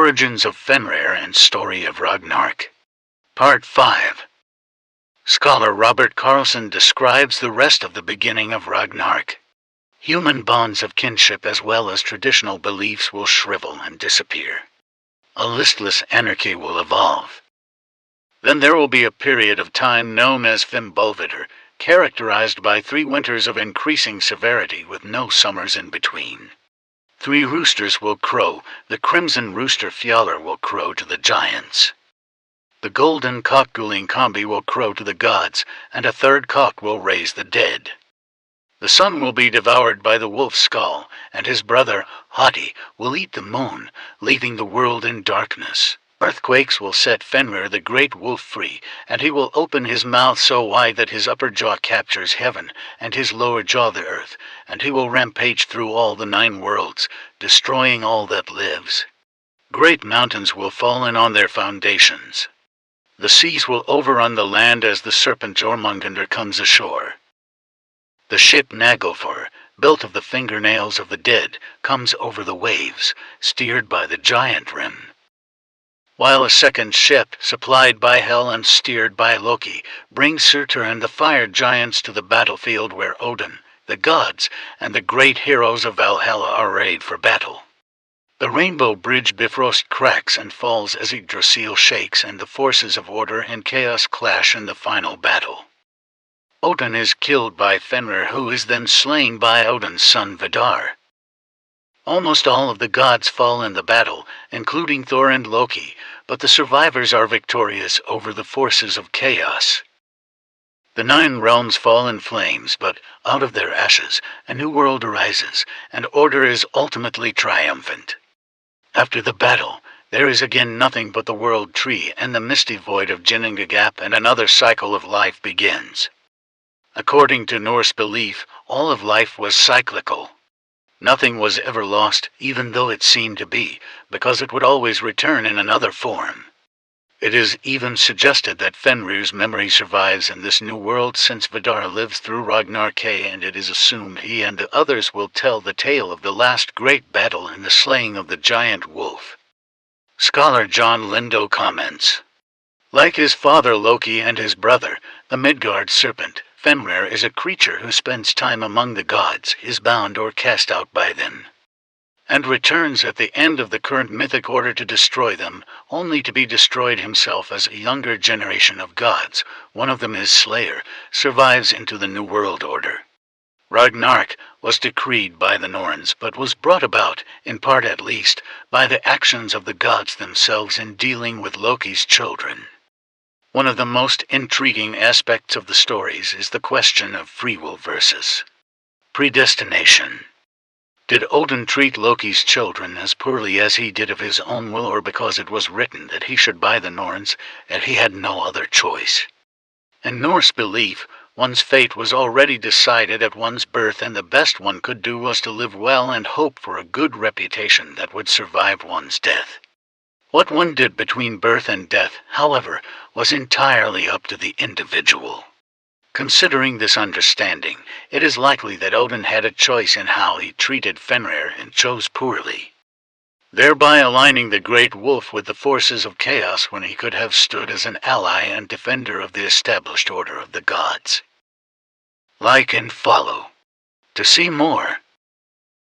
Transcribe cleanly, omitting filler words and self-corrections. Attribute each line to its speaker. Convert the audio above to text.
Speaker 1: Origins of Fenrir and Story of Ragnarök. Part 5. Scholar Robert Carlson describes the rest of the beginning of Ragnarök. Human bonds of kinship as well as traditional beliefs will shrivel and disappear. A listless anarchy will evolve. Then there will be a period of time known as Fimbulvetur, characterized by 3 winters of increasing severity with no summers in between. 3 roosters will crow, the crimson rooster Fjallar will crow to the giants. The golden cock Gullinkambi will crow to the gods, and a 3rd cock will raise the dead. The sun will be devoured by the wolf Skull, and his brother, Hati, will eat the moon, leaving the world in darkness. Earthquakes will set Fenrir the great wolf free, and he will open his mouth so wide that his upper jaw captures heaven, and his lower jaw the earth, and he will rampage through all the 9 worlds, destroying all that lives. Great mountains will fall in on their foundations. The seas will overrun the land as the serpent Jormungandr comes ashore. The ship Naglfar, built of the fingernails of the dead, comes over the waves, steered by the giant Rim. While a second ship, supplied by Hel and steered by Loki, brings Surtur and the fire giants to the battlefield where Odin, the gods, and the great heroes of Valhalla are arrayed for battle. The rainbow bridge Bifrost cracks and falls as Yggdrasil shakes, and the forces of order and chaos clash in the final battle. Odin is killed by Fenrir, who is then slain by Odin's son Vidar. Almost all of the gods fall in the battle, including Thor and Loki, but the survivors are victorious over the forces of chaos. The 9 realms fall in flames, but out of their ashes, a new world arises, and order is ultimately triumphant. After the battle, there is again nothing but the world tree and the misty void of Ginnungagap, and another cycle of life begins. According to Norse belief, all of life was cyclical. Nothing was ever lost, even though it seemed to be, because it would always return in another form. It is even suggested that Fenrir's memory survives in this new world since Vidar lives through Ragnarök, and it is assumed he and the others will tell the tale of the last great battle and the slaying of the giant wolf. Scholar John Lindo comments, like his father Loki and his brother, the Midgard serpent, Fenrir is a creature who spends time among the gods, is bound or cast out by them, and returns at the end of the current mythic order to destroy them, only to be destroyed himself as a younger generation of gods, one of them his slayer, survives into the New World Order. Ragnarök was decreed by the Norns, but was brought about, in part at least, by the actions of the gods themselves in dealing with Loki's children. One of the most intriguing aspects of the stories is the question of free will versus predestination. Did Odin treat Loki's children as poorly as he did of his own will, or because it was written that he should by the Norns, and he had no other choice? In Norse belief, one's fate was already decided at one's birth, and the best one could do was to live well and hope for a good reputation that would survive one's death. What one did between birth and death, however, was entirely up to the individual. Considering this understanding, it is likely that Odin had a choice in how he treated Fenrir and chose poorly, thereby aligning the great wolf with the forces of chaos when he could have stood as an ally and defender of the established order of the gods. Like and follow to see more.